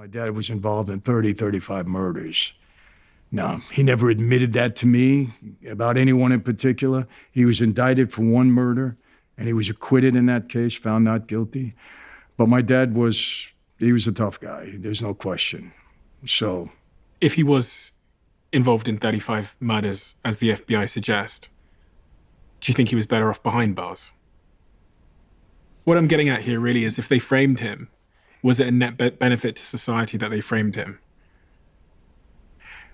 My dad was involved in 30, 35 murders. Now, he never admitted that to me about anyone in particular. He was indicted for one murder, and he was acquitted in that case, found not guilty. But my dad he was a tough guy. There's no question. So, if he was involved in 35 murders, as the FBI suggest, do you think he was better off behind bars? What I'm getting at here really is, if they framed him, was it a net benefit to society that they framed him?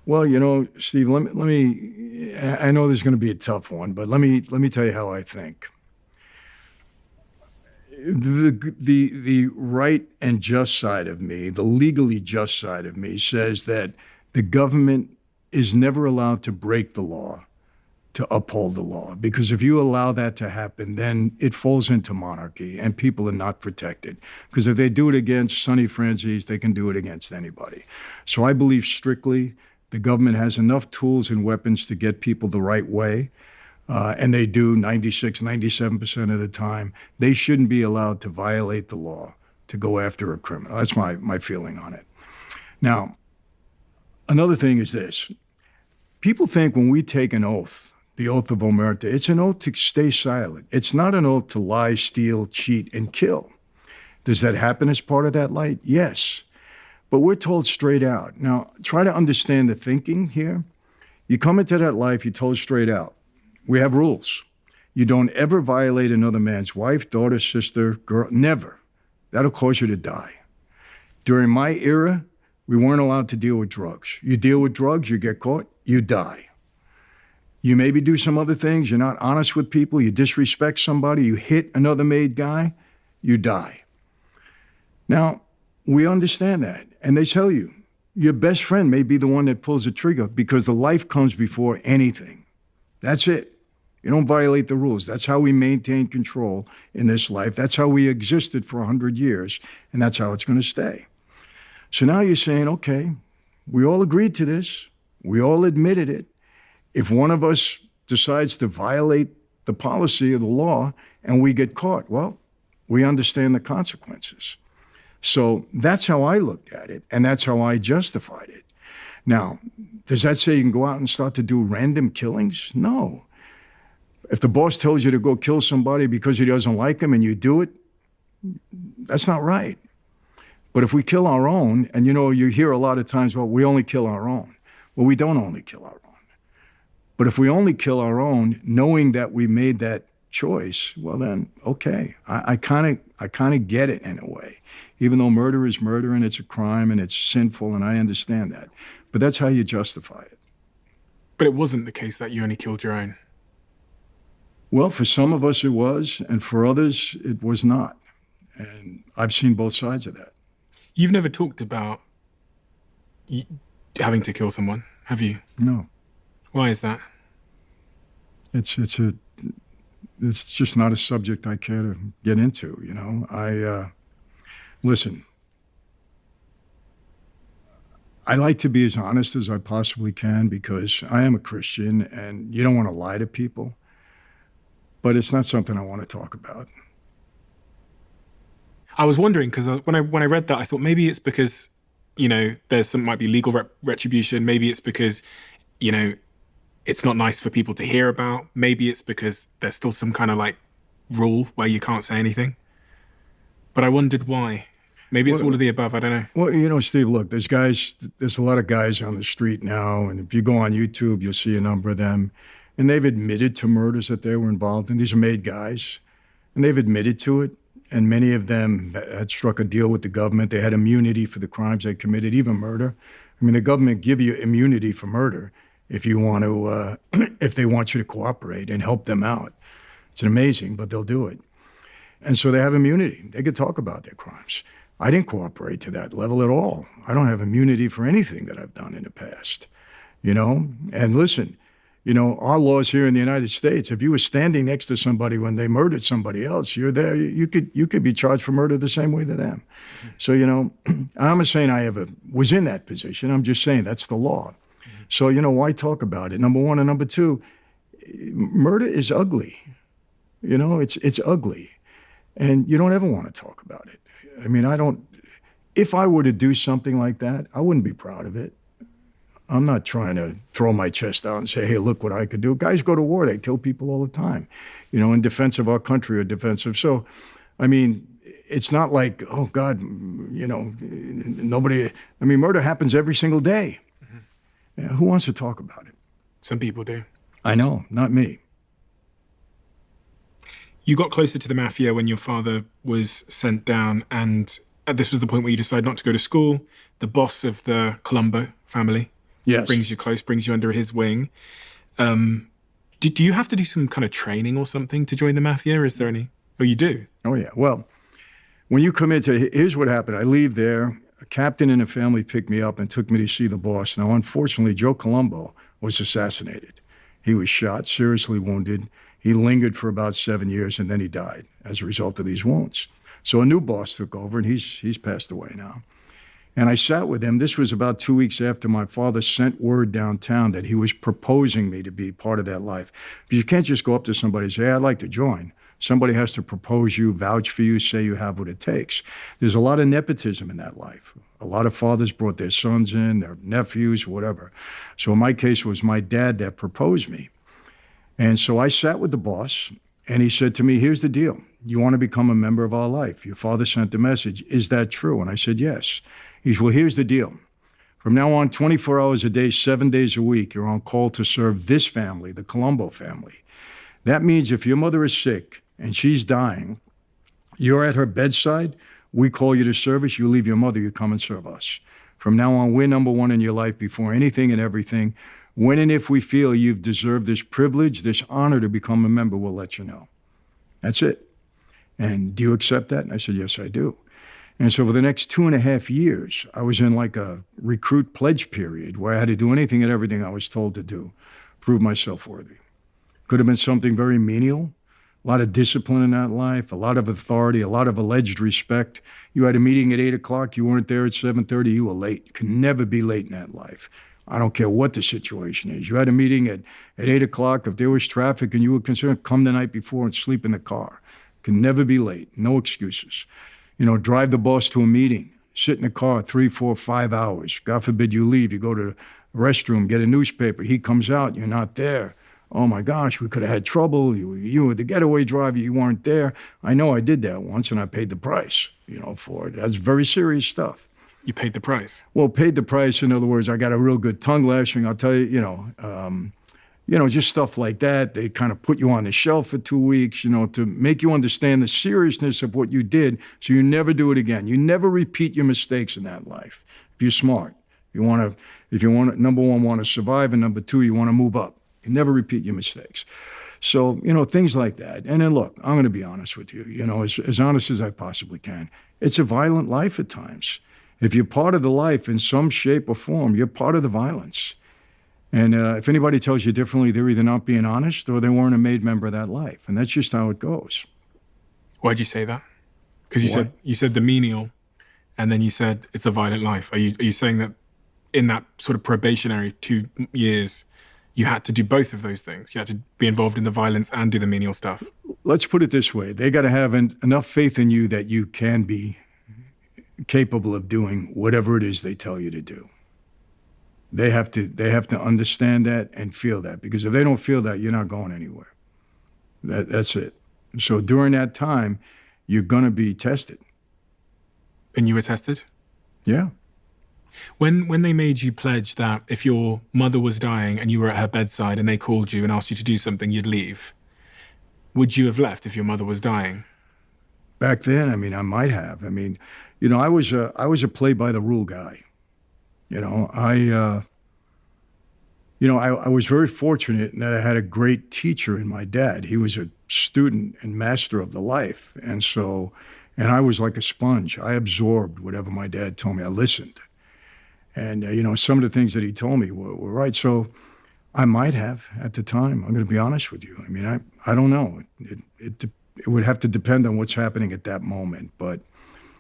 Well, Steve, let me, I know this is going to be a tough one, but let me tell you how I think. The right and just side of me, the legally just side of me, says that the government is never allowed to break the law, to uphold the law. Because if you allow that to happen, then it falls into monarchy and people are not protected. Because if they do it against Sonny Franzese, they can do it against anybody. So I believe strictly the government has enough tools and weapons to get people the right way. And they do 96, 97% of the time. They shouldn't be allowed to violate the law, to go after a criminal. That's my feeling on it. Now, another thing is this. People think when we take an oath, the oath of omerta, it's an oath to stay silent. It's not an oath to lie, steal, cheat, and kill. Does that happen as part of that light? Yes. But we're told straight out. Now, try to understand the thinking here. You come into that life, you're told straight out. We have rules. You don't ever violate another man's wife, daughter, sister, girl, never. That'll cause you to die. During my era, we weren't allowed to deal with drugs. You deal with drugs, you get caught, you die. You maybe do some other things, you're not honest with people, you disrespect somebody, you hit another made guy, you die. Now, we understand that, and they tell you, your best friend may be the one that pulls the trigger because the life comes before anything. That's it. You don't violate the rules. That's how we maintain control in this life. That's how we existed for 100 years, and that's how it's going to stay. So now you're saying, okay, we all agreed to this. We all admitted it. If one of us decides to violate the policy of the law and we get caught, well, we understand the consequences. So that's how I looked at it, and that's how I justified it. Now, does that say you can go out and start to do random killings? No. If the boss tells you to go kill somebody because he doesn't like him and you do it, that's not right. But if we kill our own, and you hear a lot of times, well, we only kill our own. Well, we don't only kill our own. But if we only kill our own, knowing that we made that choice, well then, okay, I kind of get it in a way. Even though murder is murder and it's a crime and it's sinful, and I understand that. But that's how you justify it. But it wasn't the case that you only killed your own. Well, for some of us it was, and for others it was not. And I've seen both sides of that. You've never talked about having to kill someone, have you? No. Why is that? It's just not a subject I care to get into, Listen, I like to be as honest as I possibly can because I am a Christian and you don't want to lie to people, but it's not something I want to talk about. I was wondering, because when I read that, I thought maybe it's because, there's might be legal retribution. Maybe it's because, it's not nice for people to hear about. Maybe it's because there's still some kind of rule where you can't say anything. But I wondered why. Maybe it's all of the above, I don't know. Well, Steve, look, there's a lot of guys on the street now, and if you go on YouTube, you'll see a number of them, and they've admitted to murders that they were involved in. These are made guys, and they've admitted to it, and many of them had struck a deal with the government. They had immunity for the crimes they committed, even murder. I mean, the government give you immunity for murder if you want to, if they want you to cooperate and help them out. It's amazing, but they'll do it. And so they have immunity. They could talk about their crimes. I didn't cooperate to that level at all. I don't have immunity for anything that I've done in the past, And listen, our laws here in the United States, if you were standing next to somebody when they murdered somebody else, you're there, you could be charged for murder the same way to them. So, I'm not saying I ever was in that position. I'm just saying that's the law. So, why talk about it? Number one. And number two, murder is ugly. It's ugly. And you don't ever want to talk about it. I mean, if I were to do something like that, I wouldn't be proud of it. I'm not trying to throw my chest out and say, hey, look what I could do. Guys go to war. They kill people all the time, in defense of our country or defensive. So, I mean, it's not like, oh, God, nobody. I mean, murder happens every single day. Mm-hmm. Yeah, who wants to talk about it? Some people do. I know, not me. You got closer to the Mafia when your father was sent down, and this was the point where you decided not to go to school. The boss of the Colombo family brings you close, brings you under his wing. Do you have to do some kind of training or something to join the Mafia? Is there any? Oh, you do? Oh, yeah. Well, when you come into, here's what happened. I leave there. A captain in the family picked me up and took me to see the boss. Now, unfortunately, Joe Colombo was assassinated. He was shot, seriously wounded. He lingered for about 7 years, and then he died as a result of these wounds. So a new boss took over, and he's passed away now. And I sat with him. This was about 2 weeks after my father sent word downtown that he was proposing me to be part of that life. Because you can't just go up to somebody and say, hey, I'd like to join. Somebody has to propose you, vouch for you, say you have what it takes. There's a lot of nepotism in that life. A lot of fathers brought their sons in, their nephews, whatever. So in my case, it was my dad that proposed me. And so I sat with the boss, and he said to me, here's the deal. You want to become a member of our life. Your father sent the message. Is that true? And I said, yes. He said, well, here's the deal. From now on, 24 hours a day, 7 days a week, you're on call to serve this family, the Colombo family. That means if your mother is sick and she's dying, you're at her bedside, we call you to service, you leave your mother, you come and serve us. From now on, we're number one in your life before anything and everything. When and if we feel you've deserved this privilege, this honor to become a member, we'll let you know. That's it. And do you accept that? And I said, yes, I do. And so for the next 2.5 years, I was in like a recruit pledge period where I had to do anything and everything I was told to do, prove myself worthy. Could have been something very menial, a lot of discipline in that life, a lot of authority, a lot of alleged respect. You had a meeting at 8 o'clock, you weren't there at 7:30, you were late. You can never be late in that life. I don't care what the situation is. You had a meeting at 8 o'clock. If there was traffic and you were concerned, come the night before and sleep in the car. Can never be late, no excuses. Drive the boss to a meeting, sit in the car 3, 4, 5 hours. God forbid you leave, you go to the restroom, get a newspaper. He comes out, you're not there. Oh my gosh, we could have had trouble. You were the getaway driver, you weren't there. I know I did that once and I paid the price, for it. That's very serious stuff. You paid the price? Well, paid the price. In other words, I got a real good tongue lashing. I'll tell you, just stuff like that. They kind of put you on the shelf for 2 weeks, to make you understand the seriousness of what you did so you never do it again. You never repeat your mistakes in that life. If you're smart, if you want to, number one, want to survive, and number two, you want to move up. You never repeat your mistakes. So, things like that. And then look, I'm going to be honest with you, as honest as I possibly can. It's a violent life at times. If you're part of the life in some shape or form, you're part of the violence. And if anybody tells you differently, they're either not being honest or they weren't a made member of that life. And that's just how it goes. Why'd you say that? Because you said the menial, and then you said it's a violent life. Are you saying that in that sort of probationary 2 years, you had to do both of those things? You had to be involved in the violence and do the menial stuff? Let's put it this way. They got to have enough faith in you that you can be capable of doing whatever it is they tell you to do. They have to understand that and feel that, because if they don't feel that, you're not going anywhere. That's it. So during that time, you're going to be tested. And you were tested? Yeah. When they made you pledge that if your mother was dying and you were at her bedside and they called you and asked you to do something, you'd leave, would you have left if your mother was dying? Back then, I might have. I was a play-by-the-rule guy. I was very fortunate in that I had a great teacher in my dad. He was a student and master of the life. And I was like a sponge. I absorbed whatever my dad told me. I listened. And, some of the things that he told me were right. So I might have at the time. I'm going to be honest with you. I don't know. It would have to depend on what's happening at that moment. But,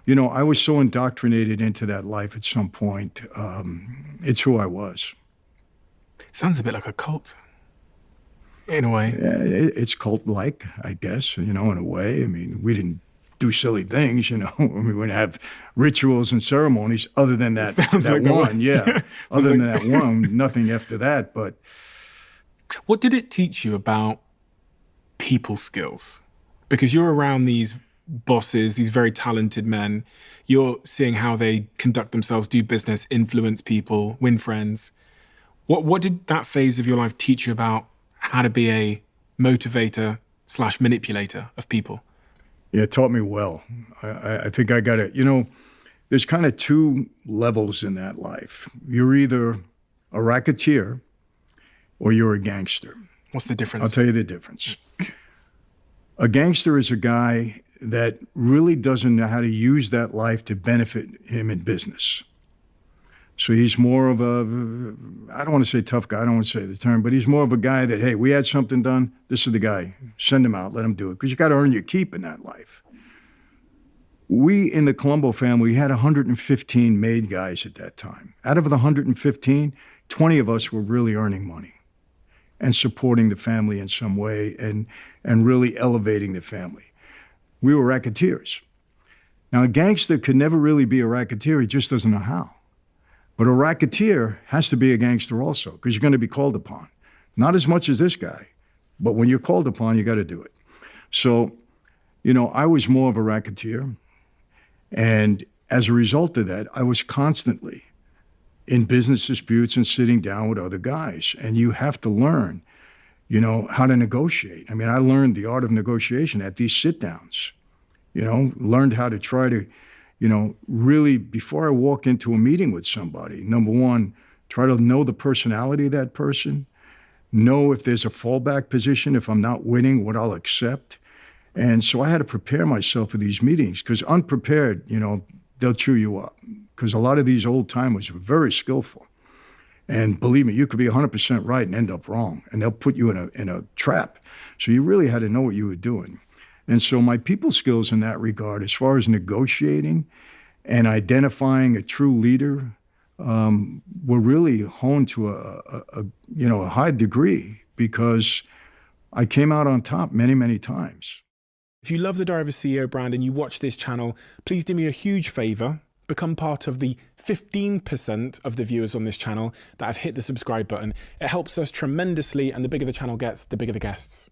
I was so indoctrinated into that life at some point. It's who I was. Sounds a bit like a cult, in a way. Yeah, it's cult-like, I guess, in a way. We didn't do silly things, you know. We wouldn't have rituals and ceremonies other than that Sounds that like the one. Yeah. Other than like- that one, nothing after that. But What did it teach you about people skills? Because you're around these bosses, these very talented men. You're seeing how they conduct themselves, do business, influence people, win friends. What did that phase of your life teach you about how to be a motivator / manipulator of people? yeah, it taught me well. I think I got it. You know, there's kind of two levels in that life. You're either a racketeer or you're a gangster. What's the difference? I'll tell you the difference. A gangster is a guy that really doesn't know how to use that life to benefit him in business. So he's more of a, I don't want to say tough guy, I don't want to say the term, but he's more of a guy that, hey, we had something done, this is the guy, send him out, let him do it, because you got to earn your keep in that life. We in the Colombo family had 115 made guys at that time. Out of the 115, 20 of us were really earning money and supporting the family in some way and really elevating the family. We were racketeers. Now, a gangster could never really be a racketeer, he just doesn't know how. But a racketeer has to be a gangster also, because you're going to be called upon. Not as much as this guy, but when you're called upon, you got to do it. So, you know, I was more of a racketeer. And as a result of that, I was constantly in business disputes and sitting down with other guys. And you have to learn, you know, how to negotiate. I mean, I learned the art of negotiation at these sit-downs, you know, learned how to try to, you know, really, before I walk into a meeting with somebody, number one, try to know the personality of that person, know if there's a fallback position, if I'm not winning, what I'll accept. And so I had to prepare myself for these meetings, because unprepared, you know, they'll chew you up. Because a lot of these old timers were very skillful. And believe me, you could be 100% right and end up wrong, and they'll put you in a trap. So you really had to know what you were doing. And so my people skills in that regard, as far as negotiating and identifying a true leader, were really honed to a high degree, because I came out on top many, many times. If you love the Diary of a CEO brand and you watch this channel, please do me a huge favor. Become part of the 15% of the viewers on this channel that have hit the subscribe button. It helps us tremendously, and the bigger the channel gets, the bigger the guests.